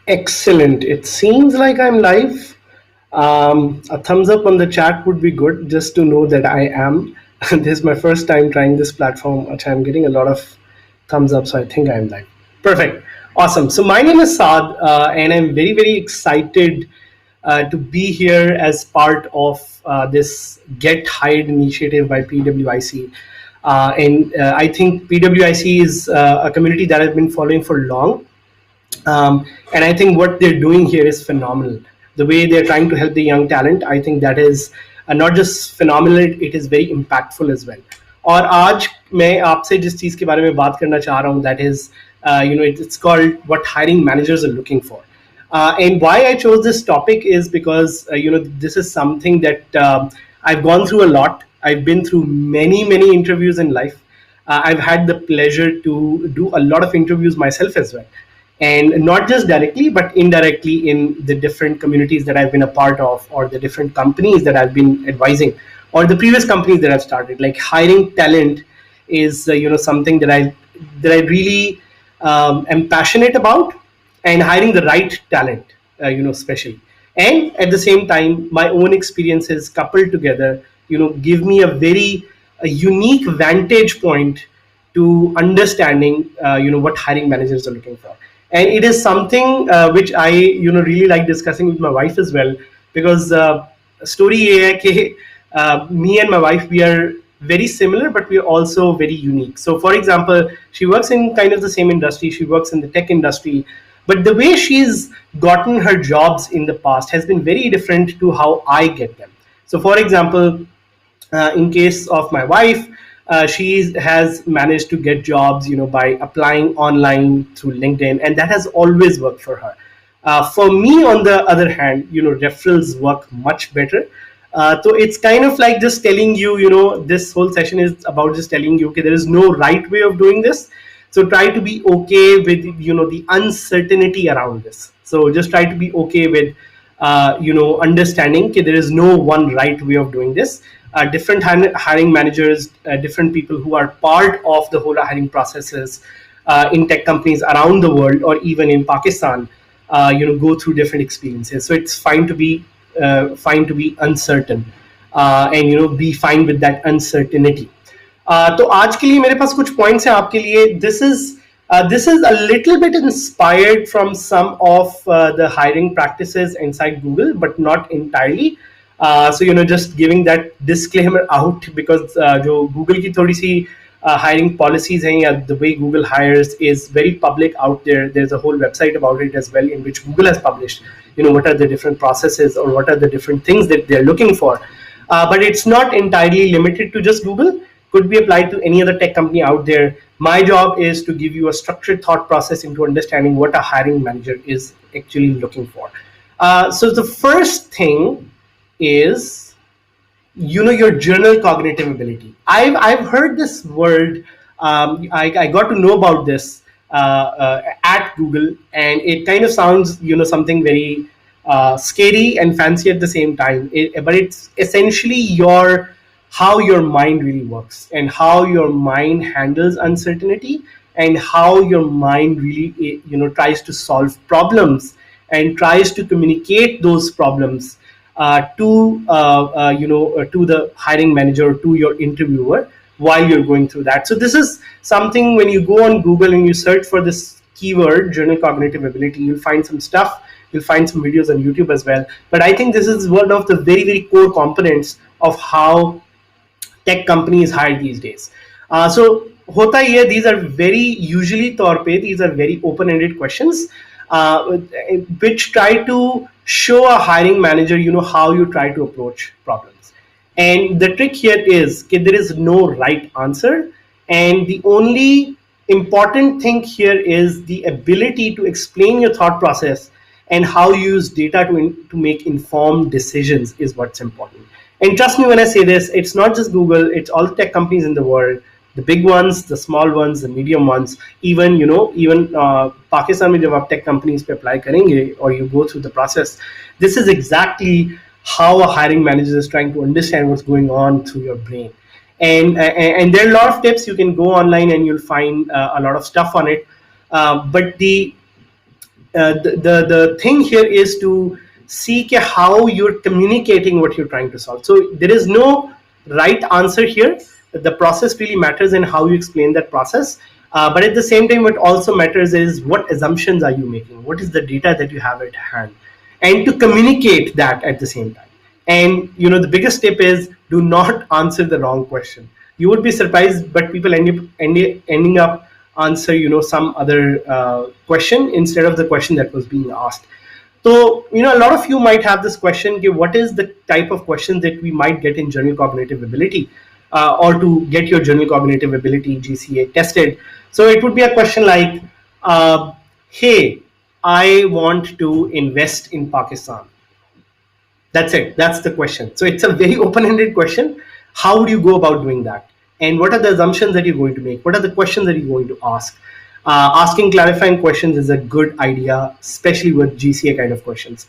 Excellent. It seems like I'm live. A thumbs up on the chat would be good just to know that I am. This is my first time trying this platform, which I'm getting a lot of thumbs up, so I think I'm live. Perfect. Awesome. So, my name is Saad, and I'm very, very excited to be here as part of this Get Hired initiative by PWIC. And I think PWIC is a community that I've been following for long, and I think what they're doing here is phenomenal. The way they're trying to help the young talent, I think that is not just phenomenal, it is very impactful as well. और आज मैं आपसे जिस चीज़ के बारे में बात करना चाह रहा हूँ, that is, it's called what hiring managers are looking for. And why I chose this topic is because this is something that I've gone through a lot. I've been through many interviews in life. I've had the pleasure to do a lot of interviews myself as well, and not just directly but indirectly in the different communities that I've been a part of, or the different companies that I've been advising, or the previous companies that I've started. Like hiring talent is something that I really am passionate about, and hiring the right talent, especially. And at the same time, my own experiences coupled together, give me a unique vantage point to understanding, what hiring managers are looking for. And it is something which I, really like discussing with my wife as well, because story ye hai कि me and my wife, we are very similar, but we are also very unique. So, for example, she works in kind of the same industry. She works in the tech industry, but the way she's gotten her jobs in the past has been very different to how I get them. So, for example, in case of my wife, she has managed to get jobs, by applying online through LinkedIn, and that has always worked for her. For me, on the other hand, referrals work much better. So it's kind of like just telling you, this whole session is about just telling you, okay, there is no right way of doing this. So try to be okay with, the uncertainty around this. So just try to be okay with, understanding that there is no one right way of doing this. Different hiring managers, different people who are part of the whole hiring processes in tech companies around the world, or even in Pakistan, go through different experiences. So it's fine to be uncertain, and be fine with that uncertainty. तो आज के लिए मेरे पास कुछ points हैं आपके लिए. This is a little bit inspired from some of the hiring practices inside Google, but not entirely. So just giving that disclaimer out, because जो Google की थोड़ी सी hiring policies हैं, या the way Google hires is very public out there. There's a whole website about it as well, in which Google has published, what are the different processes, or what are the different things that they're looking for. But it's not entirely limited to just Google. Could be applied to any other tech company out there. My job is to give you a structured thought process into understanding what a hiring manager is actually looking for. So the first thing is, your general cognitive ability. I've heard this word. I got to know about this at Google, and it kind of sounds, something very scary and fancy at the same time. But it's essentially how your mind really works, and how your mind handles uncertainty, and how your mind really, tries to solve problems, and tries to communicate those problems to the hiring manager, to your interviewer, while you're going through that. So this is something, when you go on Google and you search for this keyword, general cognitive ability, you'll find some stuff. You'll find some videos on YouTube as well. But I think this is one of the very core components of how tech companies hire these days. So होता ही है, these are very usually तौर पे, these are very open-ended questions, which try to show a hiring manager, how you try to approach problems. And the trick here is that there is no right answer, and the only important thing here is the ability to explain your thought process, and how you use data to make informed decisions is what's important. And trust me when I say this, it's not just Google, it's all tech companies in the world, the big ones, the small ones, the medium ones, even Pakistan में जब आप tech companies पे apply करेंगे, or you go through the process, this is exactly how a hiring manager is trying to understand what's going on through your brain. And there are a lot of tips. You can go online and you'll find a lot of stuff on it. But the the thing here is to see how you're communicating what you're trying to solve. So there is no right answer here. The process really matters in how you explain that process. But at the same time, what also matters is what assumptions are you making? What is the data that you have at hand? And to communicate that at the same time. And the biggest tip is do not answer the wrong question. You would be surprised, but people ending up answer some other question instead of the question that was being asked. So a lot of you might have this question: okay, what is the type of questions that we might get in general cognitive ability, or to get your general cognitive ability GCA tested? So it would be a question like, hey, I want to invest in Pakistan. That's it. That's the question. So it's a very open-ended question. How would you go about doing that? And what are the assumptions that you're going to make? What are the questions that you're going to ask? Asking clarifying questions is a good idea, especially with GCA kind of questions.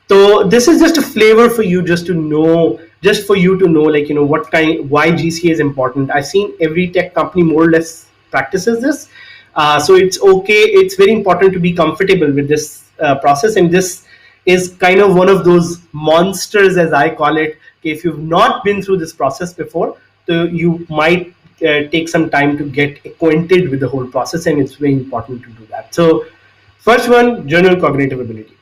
So this is just a flavor for you, just for you to know, like, why GCA is important. I've seen every tech company more or less practices this. So it's okay. It's very important to be comfortable with this process. And this is kind of one of those monsters, as I call it. If you've not been through this process before, so you might take some time to get acquainted with the whole process, and it's very important to do that. So first one, general cognitive ability.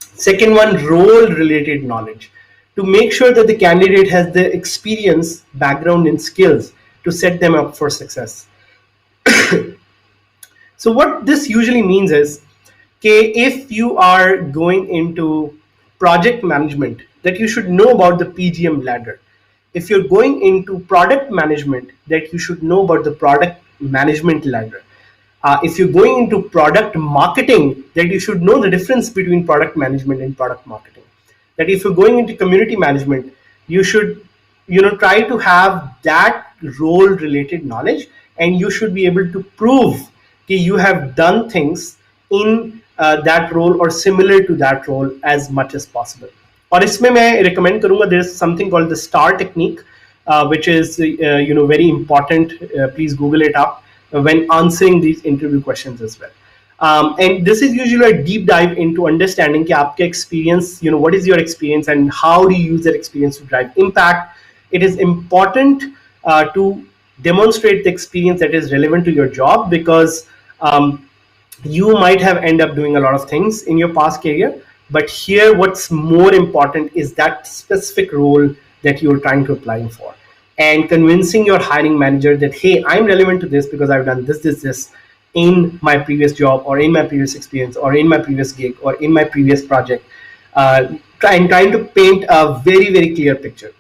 Second one, role related knowledge, to make sure that the candidate has the experience, background, and skills to set them up for success. So what this usually means is, okay, if you are going into project management, that you should know about the PGM ladder. If you're going into product management, that you should know about the product management ladder. If you're going into product marketing, that you should know the difference between product management and product marketing. That if you're going into community management, you should try to have that role related knowledge, and you should be able to prove that you have done things in that role or similar to that role as much as possible. और इसमें मैं recommend करूँगा, there is something called the STAR technique, which is very important. Please Google it up when answering these interview questions as well. And this is usually a deep dive into understanding कि आपके experience, what is your experience and how do you use that experience to drive impact. It is important to demonstrate the experience that is relevant to your job, because you might have ended up doing a lot of things in your past career, but here what's more important is that specific role that you're trying to apply for, and convincing your hiring manager that, hey, I'm relevant to this because I've done this in my previous job, or in my previous experience, or in my previous gig, or in my previous project. Trying to paint a very, very clear picture,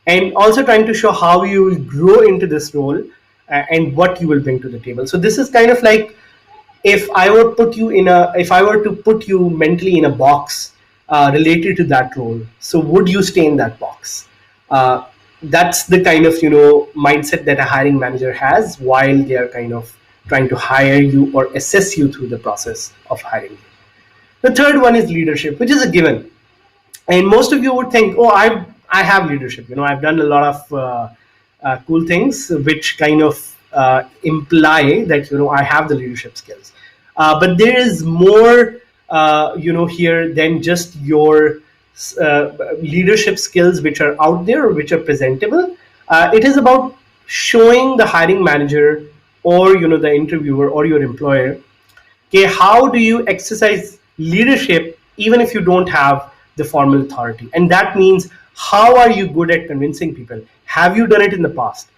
and also trying to show how you will grow into this role and what you will bring to the table. So this is kind of like, if I were to put you mentally in a box related to that role, so would you stay in that box? That's the kind of mindset that a hiring manager has while they are kind of trying to hire you or assess you through the process of hiring you. The third one is leadership, which is a given, and most of you would think, oh, I have leadership. I've done a lot of cool things which kind of imply that I have the leadership skills, but there is more here than just your leadership skills which are out there or which are presentable. It is about showing the hiring manager or the interviewer or your employer, okay, how do you exercise leadership even if you don't have the formal authority. And that means, how are you good at convincing people? Have you done it in the past?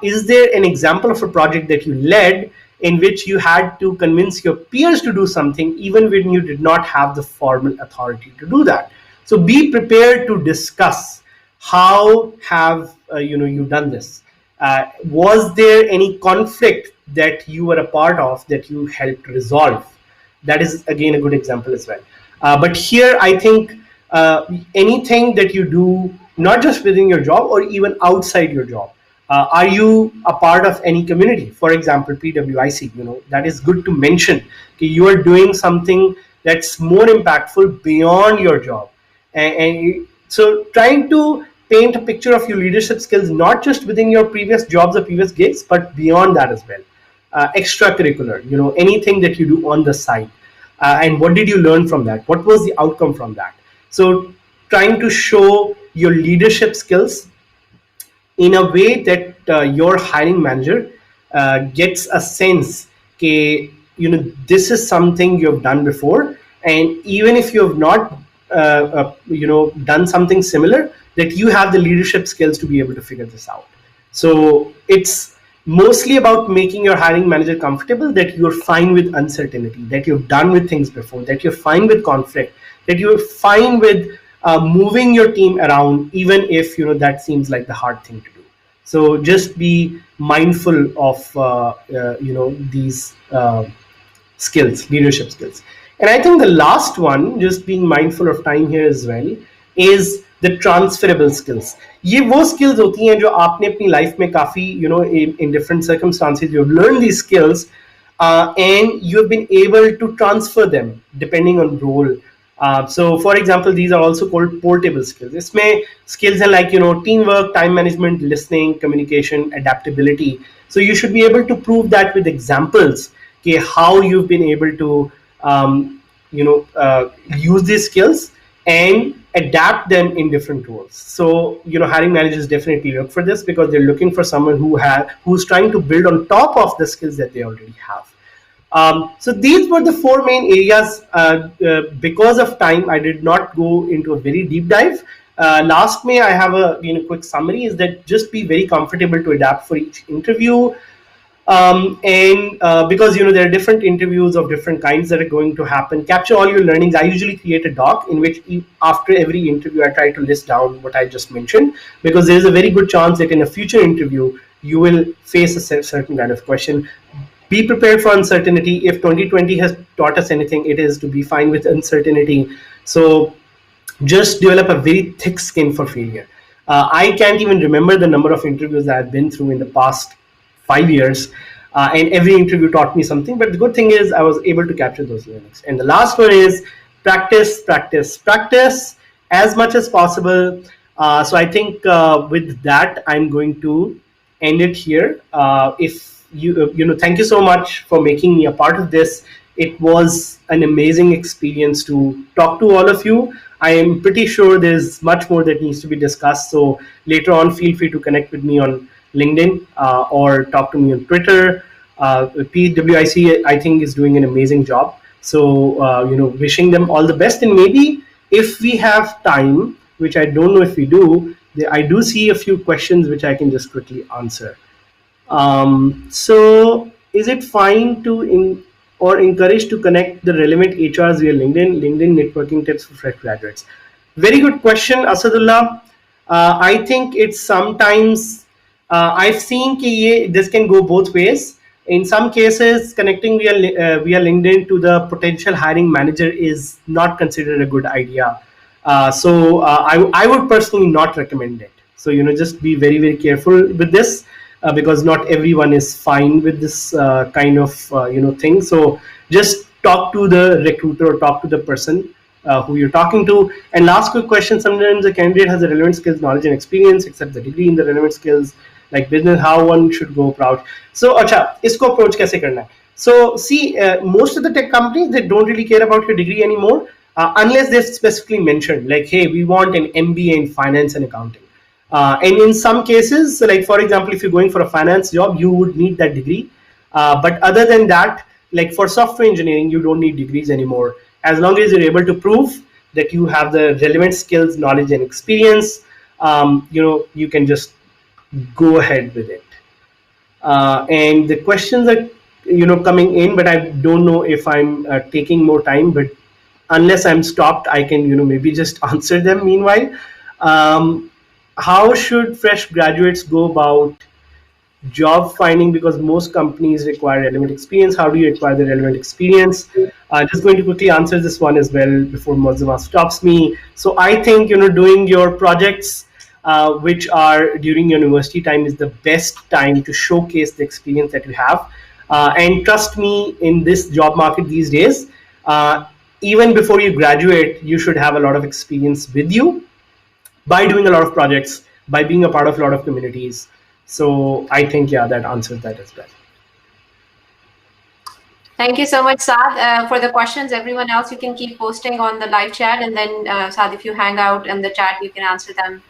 Is there an example of a project that you led in which you had to convince your peers to do something even when you did not have the formal authority to do that? So be prepared to discuss how have you done this. Was there any conflict that you were a part of that you helped resolve? That is again a good example as well. But here I think anything that you do, not just within your job or even outside your job. Are you a part of any community? For example, PWIC, that is good to mention. Okay, you are doing something that's more impactful beyond your job. And so trying to paint a picture of your leadership skills, not just within your previous jobs or previous gigs, but beyond that as well. Extracurricular, anything that you do on the side. and what did you learn from that? What was the outcome from that? So trying to show your leadership skills in a way that your hiring manager gets a sense that this is something you've done before, and even if you have not done something similar, that you have the leadership skills to be able to figure this out. So it's mostly about making your hiring manager comfortable that you're fine with uncertainty, that you've done with things before, that you're fine with conflict, that you're fine with moving your team around, even if that seems like the hard thing to do. So just be mindful of these skills, leadership skills. And I think the last one, just being mindful of time here as well, is the transferable skills. ये वो skills होती हैं जो आपने अपनी life में काफी in different circumstances you have learned these skills, and you have been able to transfer them depending on role. So for example, these are also called portable skills. इसमें skills are like teamwork, time management, listening, communication, adaptability. So you should be able to prove that with examples, okay, how you've been able to use these skills and adapt them in different roles. So hiring managers definitely look for this because they're looking for someone who's trying to build on top of the skills that they already have. So these were the four main areas. Because of time, I did not go into a very deep dive. Last May, I have a quick summary is that just be very comfortable to adapt for each interview. And because there are different interviews of different kinds that are going to happen, capture all your learnings. I usually create a doc in which after every interview I try to list down what I just mentioned, because there's a very good chance that in a future interview you will face a certain kind of question. Be prepared for uncertainty. If 2020 has taught us anything, it is to be fine with uncertainty. So just develop a very thick skin for failure. I can't even remember the number of interviews that I've been through in the past 5 years, and every interview taught me something. But the good thing is I was able to capture those learnings. And the last one is practice, practice, practice as much as possible. So I think with that, I'm going to end it here. If thank you so much for making me a part of this. It was an amazing experience to talk to all of you. I am pretty sure there's much more that needs to be discussed. So later on, feel free to connect with me on LinkedIn or talk to me on Twitter. PWIC, I think, is doing an amazing job. So, wishing them all the best. And maybe if we have time, which I don't know if we do, I do see a few questions which I can just quickly answer. So is it fine to or encourage to connect the relevant HRs via LinkedIn networking tips for fresh graduates? Very good question, Asadullah. I think it's sometimes I've seen this can go both ways. In some cases, connecting via LinkedIn to the potential hiring manager is not considered a good idea. So I would personally not recommend it. So just be very, very careful with this. Because not everyone is fine with this kind of thing. So just talk to the recruiter or talk to the person who you're talking to. And last quick question: sometimes the candidate has the relevant skills, knowledge, and experience, except the degree in the relevant skills, like business. How one should go about? So, acha, isko approach kaise karna hai? So, see, most of the tech companies, they don't really care about your degree anymore, unless they've specifically mentioned, like, hey, we want an MBA in finance and accounting. And in some cases, like for example, if you're going for a finance job, you would need that degree. But other than that, like for software engineering, you don't need degrees anymore. As long as you're able to prove that you have the relevant skills, knowledge, and experience, you can just go ahead with it. And the questions are coming in, but I don't know if I'm taking more time. But unless I'm stopped, I can maybe just answer them meanwhile. How should fresh graduates go about job finding, because most companies require relevant experience? How do you acquire the relevant experience? Just going to quickly answer this one as well before Mozama stops me. So I think doing your projects which are during university time is the best time to showcase the experience that you have. And trust me, in this job market these days, even before you graduate, you should have a lot of experience with you by doing a lot of projects, by being a part of a lot of communities. So I think, yeah, that answers that as well. Thank you so much, Saad, for the questions. Everyone else, you can keep posting on the live chat, and then Saad, if you hang out in the chat, you can answer them.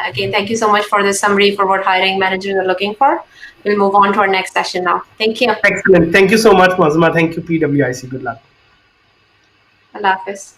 Again, thank you so much for the summary for what hiring managers are looking for. We'll move on to our next session now. Thank you. Excellent. Thank you so much, Mazma. Thank you, PWIC. Good luck. Allah Hafiz.